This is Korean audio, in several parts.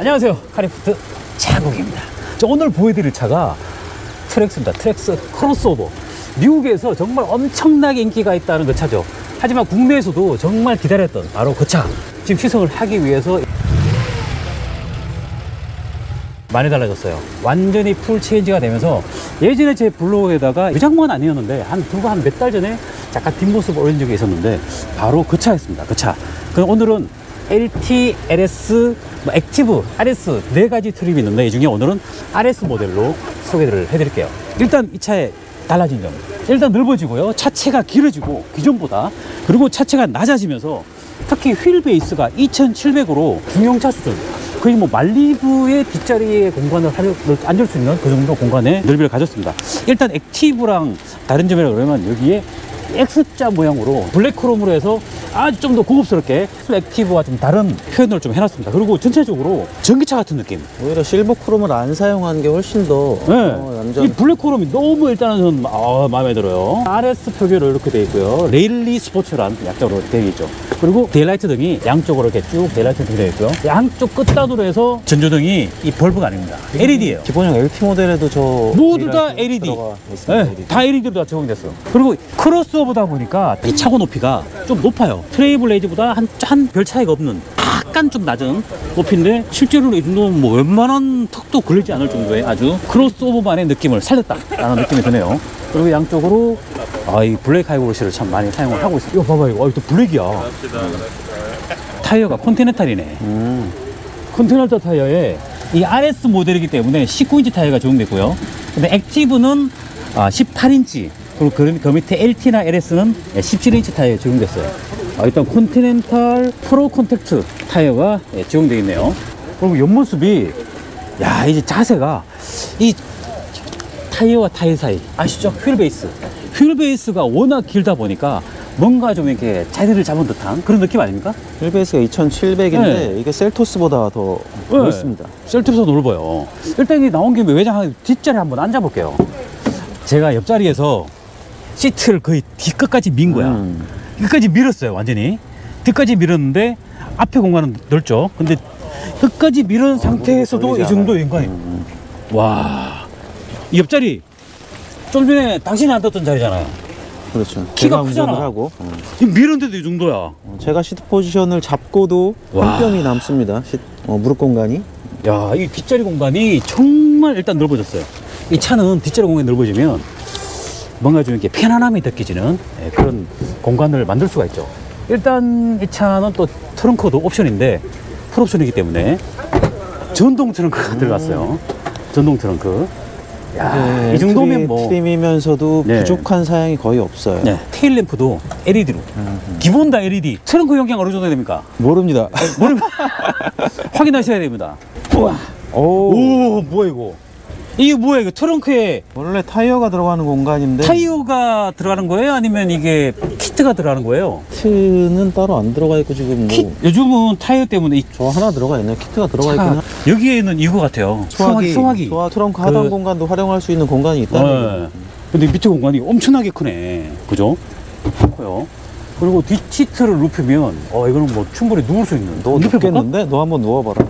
안녕하세요, 카리프트 장국입니다. 오늘 보여드릴 차가 트랙스입니다. 트랙스 크로스오버. 미국에서 정말 엄청나게 인기가 있다는 그 차죠. 하지만 국내에서도 정말 기다렸던 바로 그 차, 지금 시승을 하기 위해서 많이 달라졌어요. 완전히 풀 체인지가 되면서 예전에 제 블로그에다가 유장만 아니었는데 불과 한 몇 달 전에 잠깐 뒷모습을 올린 적이 있었는데 바로 그 차였습니다. 그 차. 그럼 오늘은 LT, LS, 액티브, RS 네 가지 트림이 있는데 이 중에 오늘은 RS 모델로 소개를 해드릴게요. 일단 이 차의 달라진 점, 일단 넓어지고요, 차체가 길어지고 기존보다, 그리고 차체가 낮아지면서 특히 휠 베이스가 2700으로 중형차 수준, 거의 뭐 말리부의 뒷자리에 공간을 앉을 수 있는 그 정도 공간의 넓이를 가졌습니다. 일단 액티브랑 다른 점이라고 그러면 여기에 X자 모양으로 블랙크롬으로 해서 아주 좀 더 고급스럽게 액티브와 좀 다른 표현을 좀 해놨습니다. 그리고 전체적으로 전기차 같은 느낌. 오히려 실버 크롬을 안 사용한 게 훨씬 더 이 블랙크롬이 너무 일단은 좀 마음에 들어요. RS 표기로 이렇게 되어 있고요. 레일리 스포츠란 약자로 되어 있죠. 그리고 데일라이트 등이 양쪽으로 이렇게 쭉 데일라이트 등이 되어 있고요. 양쪽 끝단으로 해서 전조등이 이 벌브가 아닙니다. LED예요. 기본형 LT 모델에도 저 모두 다 LED. 네, 다 LED로 다 적용됐어. 그리고 크로스오버다 보니까 이 차고 높이가 좀 높아요. 트레이블레이즈보다 한 별 차이가 없는 약간 좀 낮은 높이인데 실제로는 이 정도면 뭐 웬만한 턱도 걸리지 않을 정도의 아주 크로스오버만의 느낌을 살렸다라는 느낌이 드네요. 그리고 양쪽으로 이 블랙 하이브리시를 참 많이 사용을 하고 있어요. 이거 봐봐, 이거 또 블랙이야. 타이어가 컨티넨탈이네. 컨티넨탈 타이어에 이 RS 모델이기 때문에 19인치 타이어가 적용됐고요. 근데 액티브는 18인치, 그리고 그 밑에 LT나 LS는 17인치 타이어에 적용됐어요. 일단 컨티넨탈 프로 콘택트 타이어가 적용되어 있네요. 그리고 옆모습이, 야, 이제 자세가 이 타이어와 타이어 사이 아시죠? 휠 베이스. 휠 베이스가 워낙 길다 보니까 뭔가 좀 이렇게 자리를 잡은 듯한 그런 느낌 아닙니까? 휠 베이스가 2700인데 네. 이게 셀토스보다 더 넓습니다. 셀토스보다 넓어요. 일단 이 나온 김에 외장 뒷자리 한번 앉아볼게요. 제가 옆자리에서 시트를 거의 뒤끝까지 민 거야. 끝까지 밀었어요, 완전히. 뒤까지 밀었는데 앞에 공간은 넓죠. 근데 끝까지 밀은 상태에서도 이 정도 연관이. 와, 이 옆자리 좀 전에 당신이 앉았던 자리잖아요. 그렇죠. 키가 제가 크잖아. 운전을 하고 밀었는데도 이 정도야. 제가 시트 포지션을 잡고도 와. 한 뼘이 남습니다. 무릎 공간이. 야, 이 뒷자리 공간이 정말 일단 넓어졌어요. 이 차는 뒷자리 공간이 넓어지면 뭔가 좀 이렇게 편안함이 느껴지는 그런 공간을 만들 수가 있죠. 일단 이 차는 또 트렁크도 옵션인데 풀옵션이기 때문에 전동 트렁크가 들어갔어요. 전동 트렁크. 야, 이 정도면 뭐 트림이면서도 네. 부족한 사양이 거의 없어요. 네, 테일 램프도 LED로. 기본 다 LED. 트렁크 용량 어느 정도 됩니까? 모릅니다. 확인하셔야 됩니다. 우와. 오, 뭐야 이거? 이게 뭐야, 이거 트렁크에 원래 타이어가 들어가는 공간인데 타이어가 들어가는 거예요? 아니면 이게 키트가 들어가는 거예요? 키트는 따로 안 들어가 있고 지금 뭐 요즘은 타이어 때문에 저 하나 들어가 있네요. 키트가 들어가 있긴 하. 여기에는 이거 같아요. 소화기. 트렁크 하단 공간도 활용할 수 있는 공간이 있다는. 근데 밑에 공간이 엄청나게 크네. 그죠? 커요. 그리고 뒷 시트를 눕히면 이거는 뭐 충분히 누울 수 있는. 너 눕겠는데? 너 한번 누워봐라.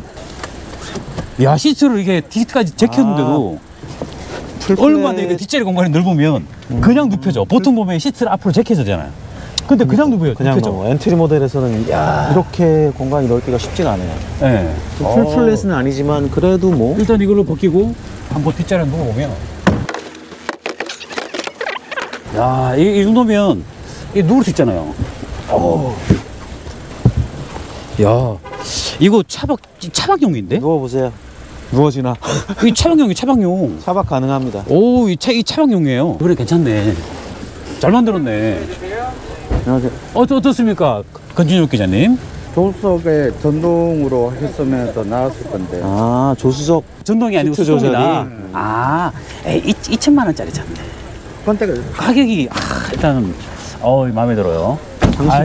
야, 시트를 이게 뒤까지 제꼈는데도 얼마나 이게 뒷자리 공간이 넓으면 그냥 눕혀져. 보통 보면 시트를 앞으로 제껴서잖아요. 근데 그냥 눕혀져. 그냥 뭐 엔트리 모델에서는 이렇게 공간이 넓기가 쉽지가 않아요. 네. 풀플랫은 아니지만 그래도 뭐 일단 이걸로 벗기고 한번 뒷자리에 누워보면, 야, 이 정도면 누울 수 있잖아요. 야, 이거 차박용인데? 누워보세요. 누워지나? 이 차박용이 차박용. 차박 가능합니다. 오, 이 차박용이에요. 이번에 괜찮네. 잘 만들었네. 안녕하세요. 어떻습니까, 건진욱 기자님? 조수석에 전동으로 했으면 더 나았을 건데. 조수석 전동이 아니고 시트 수동이다. 조절이. 2천만 원짜리 찼네. 컨택을 가격이 일단은 마음에 들어요.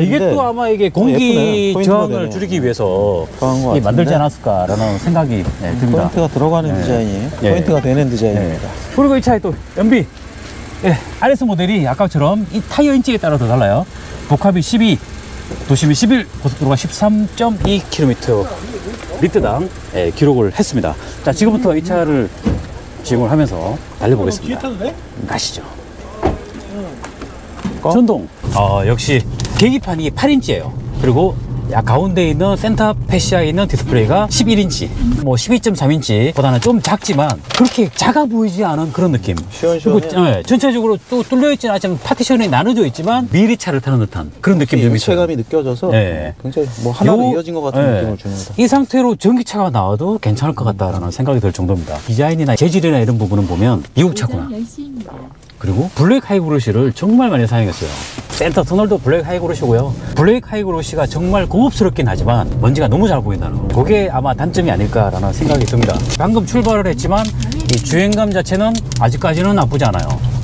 이게 또 아마 이게 공기 예쁘네. 저항을 포인트가 줄이기 위해서 이 만들지 않았을까라는 생각이 듭니다. 포인트가 들어가는 디자인이에요. 예. 포인트가 되는 디자인입니다. 그리고 이 차에 또 연비, RS 모델이 아까처럼 이 타이어 인치에 따라서 달라요. 복합이 12, 도심이 11, 고속도로가 13.2km 리터당 기록을 했습니다. 자, 지금부터 이 차를 지금을 하면서 달려보겠습니다. 가시죠. 전동. 역시 계기판이 8인치예요. 그리고 가운데 있는 센터 패시아에 있는 디스플레이가 11인치, 뭐 12.3인치 보다는 좀 작지만 그렇게 작아 보이지 않은 그런 느낌. 시원시원해. 그리고 전체적으로 또 뚫려있지는 않지만 파티션이 나눠져 있지만 미리 차를 타는 듯한 그런 느낌이 좀 있어요. 체감이 느껴져서 네. 굉장히 뭐 하나로 이어진 것 같은 느낌을 줍니다. 이 상태로 전기차가 나와도 괜찮을 것 같다라는 생각이 들 정도입니다. 디자인이나 재질이나 이런 부분은 보면 미국 차구나. 그리고 블랙 하이그로시를 정말 많이 사용했어요. 센터 터널도 블랙 하이그로시고요. 블랙 하이그로시가 정말 고급스럽긴 하지만 먼지가 너무 잘 보인다는 거. 그게 아마 단점이 아닐까라는 생각이 듭니다. 방금 출발을 했지만 이 주행감 자체는 아직까지는 나쁘지 않아요.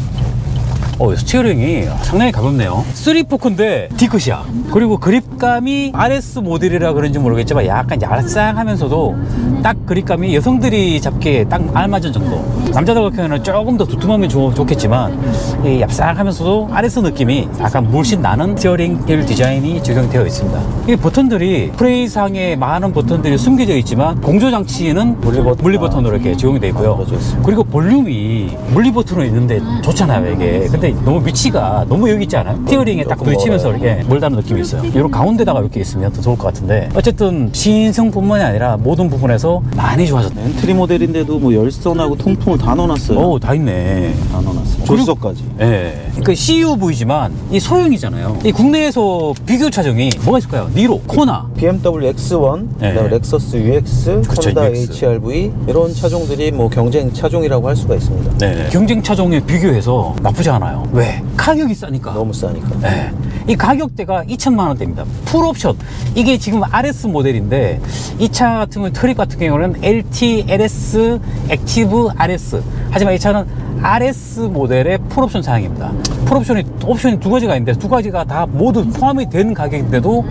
스티어링이 상당히 가볍네요. 3포크인데 D컷이야. 그리고 그립감이 RS 모델이라 그런지 모르겠지만 약간 얄쌍하면서도 딱 그립감이 여성들이 잡기에 딱 알맞은 정도. 남자들 같은 경우는 조금 더 두툼하면 좋겠지만 이 얍쌍하면서도 RS 느낌이 약간 물씬 나는 스티어링 휠 디자인이 적용되어 있습니다. 이 버튼들이 프레이상에 많은 버튼들이 숨겨져 있지만 공조장치는 물리 버튼으로 이렇게 적용이 되어 있고요. 그리고 볼륨이 물리 버튼으로 있는데 좋잖아요, 이게. 근데 너무 위치가 너무 여기 있지 않아요? 스티어링에 딱 부딪히면서 이렇게 몰다는 느낌이 있어요. 이런 가운데다가 이렇게 있으면 더 좋을 것 같은데 어쨌든 신성뿐만이 아니라 모든 부분에서 많이 좋아졌네. 엔트리 모델인데도 뭐 열선하고 통풍을 다 넣어놨어요. 다 있네. 다 넣어놨어요. 조수석까지. 네. 그 CUV지만 이 소형이잖아요. 이 국내에서 비교 차종이 뭐가 있을까요? 니로, 코나, BMW X1, 네. 그다음에 렉서스 UX, 그쵸, 혼다 UX. HR-V 이런 차종들이 뭐 경쟁 차종이라고 할 수가 있습니다. 네. 경쟁 차종에 비교해서 나쁘지 않아요. 왜? 가격이 싸니까. 너무 싸니까. 네. 이 가격대가 2천만 원대입니다. 풀옵션. 이게 지금 RS 모델인데 이 차 같은 경우 트립 같은 경우는 LT, LS, 액티브, RS. 하지만 이 차는 RS 모델의 풀옵션 사양입니다. 풀옵션이 두 가지가 있는데 두 가지가 다 모두 포함이 된 가격인데도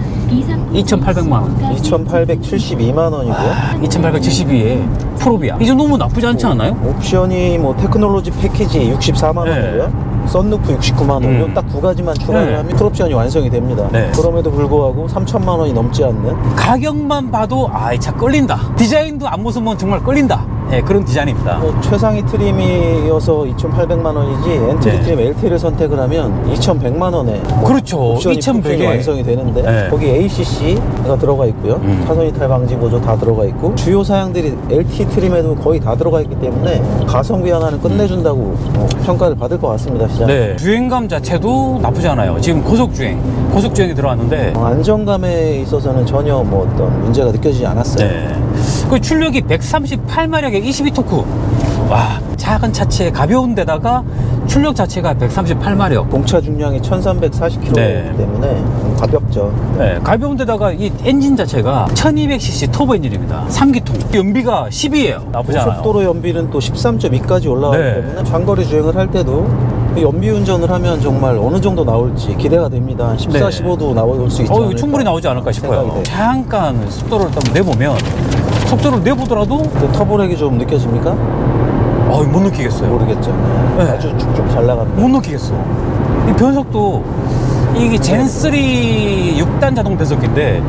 2,800만 원. 2,872만 원이고요. 2,872에 풀옵이야. 이 정도면 나쁘지 않지 않나요? 옵션이 뭐 테크놀로지 패키지 64만 원이고요. 썬루프 69만 원. 딱 두 가지만 추가를 하면 풀옵션이 완성이 됩니다. 네. 그럼에도 불구하고 3천만 원이 넘지 않는 가격만 봐도 이 차 끌린다. 디자인도 앞모습은 정말 끌린다. 네, 그런 디자인입니다. 뭐 최상위 트림이어서 2,800만 원이지 엔트리 네. 트림 LT를 선택을 하면 2,100만 원에 그렇죠. 옵션이 2,100에 완성이 되는데 네. 거기 ACC가 들어가 있고요. 차선 이탈 방지 보조 다 들어가 있고 주요 사양들이 LT 트림에도 거의 다 들어가 있기 때문에 가성비 하나는 끝내준다고 평가를 받을 것 같습니다. 시장. 네. 주행감 자체도 나쁘지 않아요. 지금 고속주행이 들어왔는데 안정감에 있어서는 전혀 뭐 어떤 문제가 느껴지지 않았어요. 네. 그 출력이 138마력에 22토크. 와, 작은 차체 가벼운 데다가 출력 자체가 138마력. 공차 중량이 1,340kg 네. 때문에 가볍죠. 네, 가벼운 데다가 이 엔진 자체가 1200cc 터보 엔진입니다. 3기통. 연비가 10이에요. 나쁘지 않아요. 고속도로 연비는 또 13.2까지 올라가기 네. 때문에 장거리 주행을 할 때도 연비 운전을 하면 정말 어느 정도 나올지 기대가 됩니다. 한 14, 네. 15도 나올 수 있지 이거 않을까 충분히 나오지 않을까 싶어요. 생각이 돼요. 잠깐 속도를 딱 내보면 속도를 내보더라도 근데 터보렉이 좀 느껴집니까? 못 느끼겠어요. 모르겠죠. 네. 아주 쭉쭉 잘 나갑니다. 못 느끼겠어. 이 변속도 이게 젠3 6단 자동 변속기인데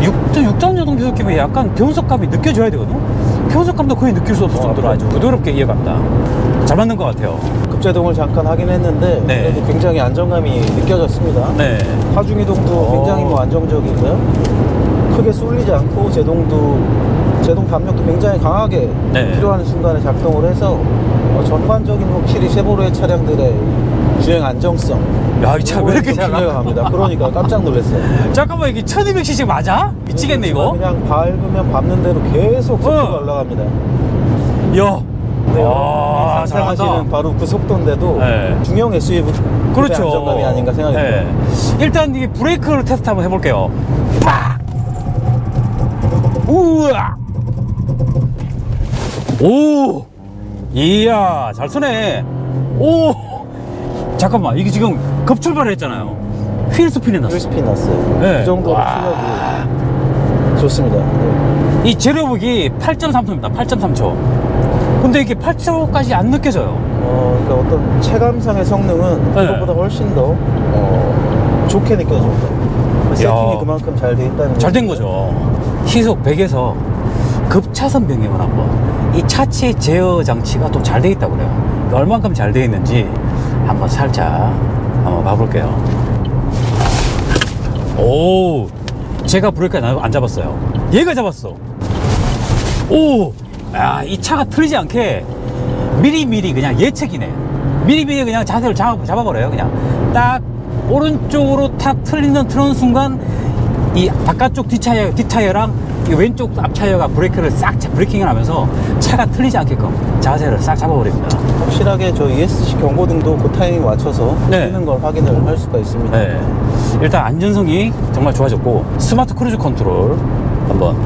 6단 자동 변속기면 약간 변속감이 느껴져야 되거든. 변속감도 거의 느낄 수 없을 정도로 아주 부드럽게 이어간다. 잘 맞는 것 같아요. 급제동을 잠깐 하긴 했는데 네. 그래도 굉장히 안정감이 느껴졌습니다. 네. 하중이동도 굉장히 뭐 안정적이고요. 크게 쏠리지 않고 제동 담력도 굉장히 강하게 네. 필요한 순간에 작동을 해서 전반적인 확실히 쉐보레 차량들의 주행 안정성 야, 이 차 왜 이렇게 잘 기대가 나가? 갑니다. 그러니까 깜짝 놀랐어요. 잠깐만, 이게 1200cc 맞아? 미치겠네 이거. 그냥 밟으면 밟는 대로 계속 속도가 올라갑니다. 야. 네, 아, 상상하시는 잘한다. 바로 그 속도인데도 네. 중형 SUV 그렇죠. 안정감이 아닌가 생각이 네. 듭니다. 일단 이 브레이크를 테스트 한번 해볼게요. 빡! 우와! 오! 이야, 잘 쏘네. 오! 잠깐만, 이게 지금 급출발을 했잖아요. 휠 스피드 났어. 휠스핀 났어요. 네. 그 정도로 와. 출력이 좋습니다. 네. 이 제로북이 8.3초입니다. 8.3초. 근데 이게 8초까지 안 느껴져요. 그러니까 어떤 체감상의 성능은 네. 이것보다 훨씬 더 좋게 느껴집니다. 세팅이 그만큼 잘 돼 있다는 잘 된 거죠. 시속 100에서 급차선 변경을 한번 이 차체 제어 장치가 또 잘 돼 있다고 그래요. 얼만큼 잘 돼 있는지 한번 살짝 한번 봐볼게요. 오, 제가 브레이크를 안 잡았어요. 얘가 잡았어. 오, 아, 이 차가 틀리지 않게 미리미리 그냥 예측이네. 미리미리 그냥 자세를 잡아버려요. 그냥 딱 오른쪽으로 탁 틀는 순간 이 바깥쪽 뒷타이어랑 이 왼쪽 앞타이어가 브레이크를 싹 브레이킹을 하면서 차가 틀리지 않게끔 자세를 싹 잡아버립니다. 확실하게 저 ESC 경고등도 그 타이밍 맞춰서 네. 뜨는 걸 확인을 할 수가 있습니다. 네. 일단 안전성이 정말 좋아졌고 스마트 크루즈 컨트롤 한번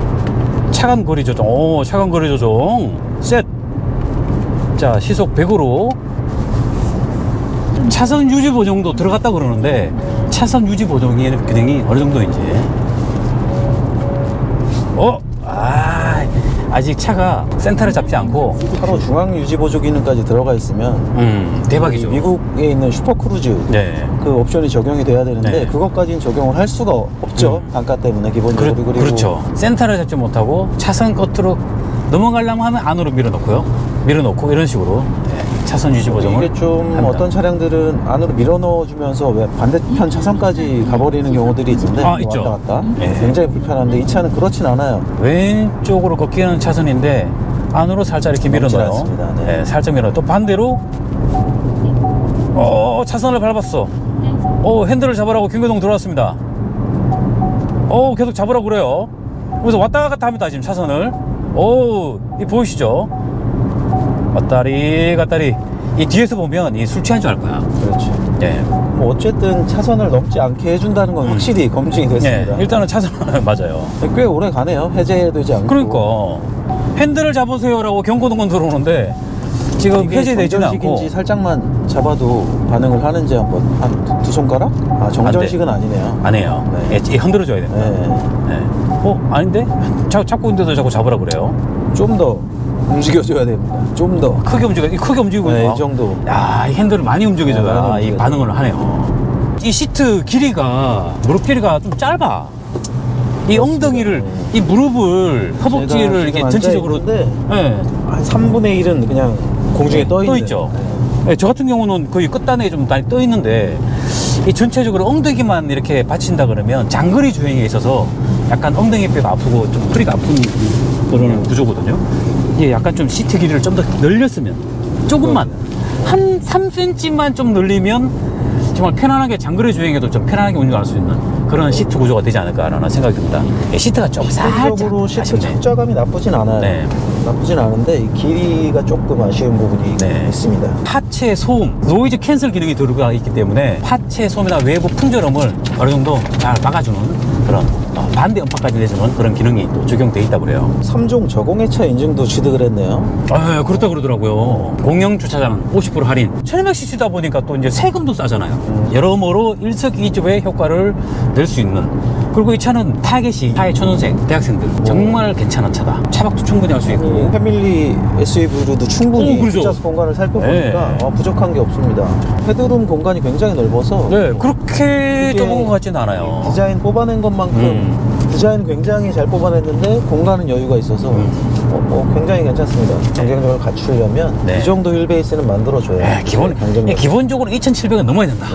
차간 거리 조정. 오, 차간 거리 조정 셋. 자, 시속 100으로 차선 유지 보정도 들어갔다 그러는데 차선 유지 보정의 기능이 어느 정도인지. 아직 차가 센터를 잡지 않고 바로 중앙 유지 보조 기능까지 들어가 있으면 대박이죠. 미국에 있는 슈퍼크루즈 네. 그 옵션이 적용이 돼야 되는데 네. 그것까지는 적용을 할 수가 없죠. 단가 때문에 기본적으로. 그리고 그렇죠. 센터를 잡지 못하고 차선 끝으로 넘어가려면 하면 안으로 밀어넣고 이런 식으로 차선 유지 보정을 이게 좀 합니다. 어떤 차량들은 안으로 밀어넣어주면서 왜 반대편 차선까지 가버리는 경우들이 있는데 있죠. 왔다 갔다 네. 굉장히 불편한데 이 차는 그렇진 않아요. 왼쪽으로 꺾이는 차선인데 안으로 살짝 이렇게 밀어넣어요. 않습니다. 네. 네, 살짝 밀어넣어요. 또 반대로 차선을 밟았어. 핸들을 잡으라고 경고등 들어왔습니다. 계속 잡으라고 그래요. 그래서 왔다 갔다 합니다. 지금 차선을. 이 보이시죠? 왔다리 갔다리. 이 뒤에서 보면 이 술 취한 줄 알 거야. 그렇죠. 네. 뭐 어쨌든 차선을 넘지 않게 해준다는 건 확실히 검증이 됐습니다. 네, 일단은 차선 맞아요. 꽤 오래 가네요. 해제되지 않고. 그러니까 핸들을 잡으세요라고 경고등은 들어오는데 지금 이게 해제되지는 않고. 정전식인지 살짝만 잡아도 반응을 하는지 한번 한 두 손가락? 정전식은 아니네요. 안 해요. 네. 흔들어줘야 된다. 네. 네. 아닌데? 자꾸 있는데도 자꾸 잡으라 그래요. 좀 더 움직여줘야 됩니다. 좀 더. 크게 움직이고 네, 있나? 이 정도. 야, 이 핸들을 많이 움직여줘야 네, 많이 이 움직여줘야 반응을 하네요. 이 시트 길이가, 무릎 길이가 좀 짧아. 이 그렇습니다. 엉덩이를, 이 무릎을, 허벅지를 이렇게 전체적으로. 네. 한 3분의 1은 그냥 공중에 떠 있는. 있죠. 네, 저 같은 경우는 거의 끝단에 좀 많이 떠 있는데, 이 전체적으로 엉덩이만 이렇게 받친다 그러면 장거리 주행에 있어서 약간 엉덩이뼈가 아프고 좀 허리가 아픈 그런 구조거든요. 이게 약간 좀 시트 길이를 좀 더 늘렸으면, 조금만, 한 3cm만 좀 늘리면 정말 편안하게 장거리 주행에도 좀 편안하게 운전할 수 있는 그런 시트 구조가 되지 않을까라는 생각이 듭니다. 시트가 좀 살짝 기본적으로 시트 아쉽네. 착좌감이 나쁘진 않아요. 네. 나쁘진 않은데 이 길이가 조금 아쉬운 부분이 네. 있습니다. 하체 소음, 노이즈 캔슬 기능이 들어가 있기 때문에 하체 소음이나 외부 풍절음을 어느 정도 잘 막아주는 그런 반대 음파까지 내주는 그런 기능이 또 적용돼 있다고 그래요. 3종 저공해차 인증도 취득을 했네요. 그렇다 그러더라고요. 공영 주차장 50% 할인. 1200cc다 보니까 또 이제 세금도 싸잖아요. 여러모로 일석이조의 효과를 낼 수 있는. 그리고 이 차는 타겟이 사회 초년생 대학생들 정말 괜찮은 차다. 차박도 충분히 할 수 있고. 패밀리 SUV로도 충분히 그렇죠. 뒷좌석 공간을 살펴보니까 네. 부족한 게 없습니다. 헤드룸 공간이 굉장히 넓어서 네, 그렇게 이게 좁은 것 같지는 않아요. 디자인 뽑아낸 것만큼 디자인 굉장히 잘 뽑아냈는데 공간은 여유가 있어서 굉장히 괜찮습니다. 경쟁력을 갖추려면 네. 이 정도 휠베이스는 만들어줘야 기본적으로 2,700은 넘어야 된다.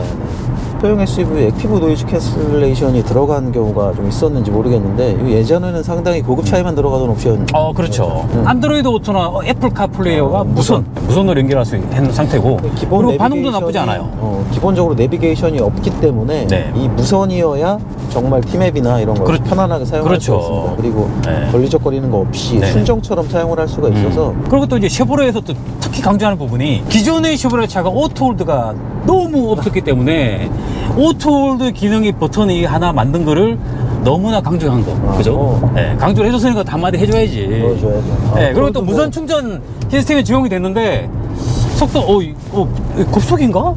소형 SUV 액티브 노이즈 캔슬레이션이 들어간 경우가 좀 있었는지 모르겠는데 예전에는 상당히 고급 차에만 들어가던 옵션. 그렇죠. 안드로이드 오토나 애플 카플레이어가 무선으로 연결할 수 있는 상태고, 기본 그리고 반응도 나쁘지 않아요. 기본적으로 내비게이션이 없기 때문에 네. 이 무선이어야 정말 티맵이나 이런 걸 편안하게 사용할 수 있습니다. 그리고 걸리적거리는 거 없이 순정처럼 사용을 할 수가 있어서. 그리고 또 이제 쉐보레에서 또 특히 강조하는 부분이 기존의 쉐보레 차가 오토홀드가 너무 없었기 때문에 오토홀드 기능이 버튼이 하나 만든 거를 너무나 강조한 거. 그죠? 네, 강조를 해줬으니까 한마디 해줘야지. 보여줘야죠. 네, 그리고 또 무선 충전 시스템이 적용이 됐는데 속도, 급속인가?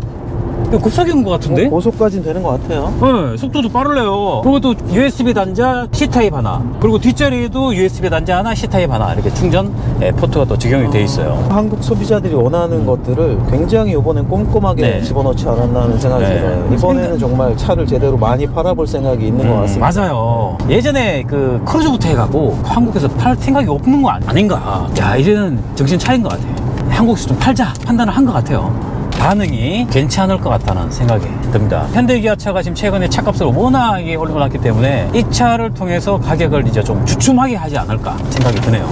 이거 급속이 온 것 같은데? 고속까지는 되는 것 같아요. 네, 속도도 빠르네요. 그리고 또 USB 단자 C타입 하나, 그리고 뒷자리에도 USB 단자 하나, C타입 하나 이렇게 충전 포트가 또 적용이 돼 있어요. 한국 소비자들이 원하는 것들을 굉장히 이번엔 꼼꼼하게 네. 집어넣지 않았나 하는 생각이 네. 들어요. 이번에는 정말 차를 제대로 많이 팔아볼 생각이 있는 것 같습니다. 맞아요. 예전에 그 크루즈부터 해가고 한국에서 팔 생각이 없는 거 아닌가. 야, 이제는 정신 차린 것 같아요. 한국에서 좀 팔자 판단을 한 것 같아요. 반응이 괜찮을 것 같다는 생각이 듭니다. 현대기아차가 지금 최근에 차값을 워낙에 올려놨기 때문에 이 차를 통해서 가격을 이제 좀 주춤하게 하지 않을까 생각이 드네요.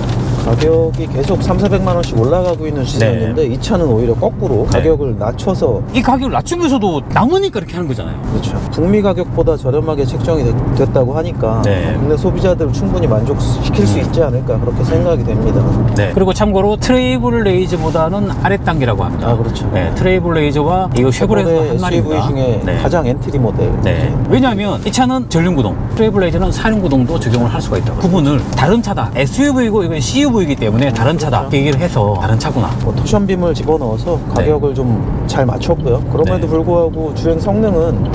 가격이 계속 300~400만 원씩 올라가고 있는 시장인데 이 차는 오히려 거꾸로 가격을 낮춰서 이 가격을 낮추면서도 남으니까 이렇게 하는 거잖아요. 그렇죠. 북미 가격보다 저렴하게 책정이 됐다고 하니까 네. 국내 소비자들을 충분히 만족시킬 수 있지 않을까 그렇게 생각이 됩니다. 네. 그리고 참고로 트레이블레이즈보다는 아랫단계라고 합니다. 아, 그렇죠. 네, 트레이블레이즈와 이거 쉐보레에서 한 말입니다. SUV 중에 네. 가장 엔트리 모델. 네. 왜냐하면 이 차는 전륜구동, 트레이블레이즈는 사륜구동도 적용을 할 수가 있다고. 구분을 다른 차다. SUV고 이건 CUV이기 때문에 다른 차다. 얘기를 해서 다른 차구나. 토션빔을 집어넣어서 가격을 좀 잘 맞췄고요. 그럼에도 네. 불구하고 주행 성능은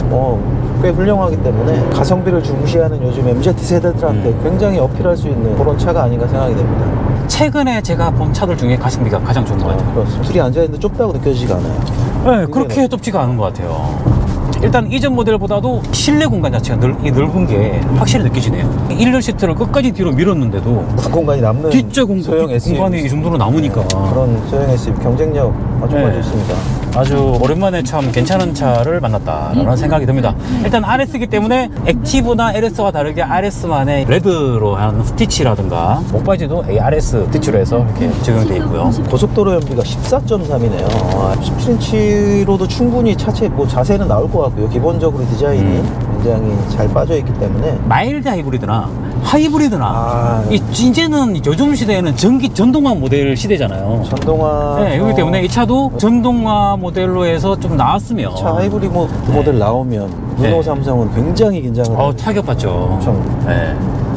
꽤 훌륭하기 때문에 가성비를 중시하는 요즘 MZ 세대들한테 굉장히 어필할 수 있는 그런 차가 아닌가 생각이 됩니다. 최근에 제가 본 차들 중에 가성비가 가장 좋은 것 같아요. 그렇습니다. 둘이 앉아있는데 좁다고 느껴지지가 않아요. 네, 그렇게 좁지가 않은 것 같아요. 일단 이전 모델보다도 실내 공간 자체가 넓은 게 확실히 느껴지네요. 1열 시트를 끝까지 뒤로 밀었는데도 무슨 공간이 남는 뒷좌 소형 SUV. 공간이 이 정도로 남으니까 그런 소형 SUV 경쟁력 정말 네. 좋습니다. 아주 오랜만에 참 괜찮은 차를 만났다라는 생각이 듭니다. 일단 RS이기 때문에 액티브나 LS와 다르게 RS만의 레드로 한 스티치라든가 목바지도 RS 스티치로 해서 이렇게 적용되어 있고요. 고속도로 연비가 14.3이네요. 17인치로도 충분히 차체 자세는 나올 것 같고요. 기본적으로 디자인이 굉장히 잘 빠져있기 때문에 마일드 하이브리드나 하이브리드나 네. 이제는 요즘 시대에는 전동화 모델 시대잖아요. 전동화 네, 그렇기 때문에 이 차도 전동화 모델로 해서 좀 나왔으면 차 하이브리드 모델 나오면 르노 네. 삼성은 굉장히 긴장을 해요. 타격받죠. 엄청. 네.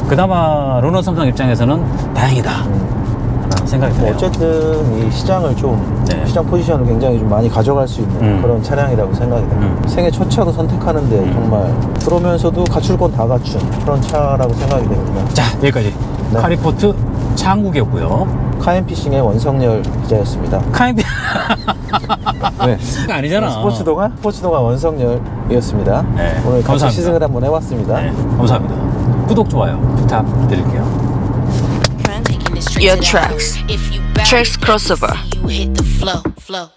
그나마 르노 삼성 입장에서는 다행이다 라는 생각이 드네요. 어쨌든 이 시장을 좀 네. 시장 포지션을 굉장히 좀 많이 가져갈 수 있는 그런 차량이라고 생각이 됩니다. 생애 첫 차로 선택하는데 정말 그러면서도 갖출 건 다 갖춘 그런 차라고 생각이 됩니다. 자, 여기까지 네. 카리포트 창국이었고요. 카엔피싱의 원성열 기자였습니다. 카인비 네. 아니잖아. 스포츠동화 원성열이었습니다. 네, 오늘 같이 감사합니다. 시승을 한번 해봤습니다. 네, 감사합니다. 구독, 좋아요 부탁드릴게요. Your tracks. Tracks crossover. You hit the flow.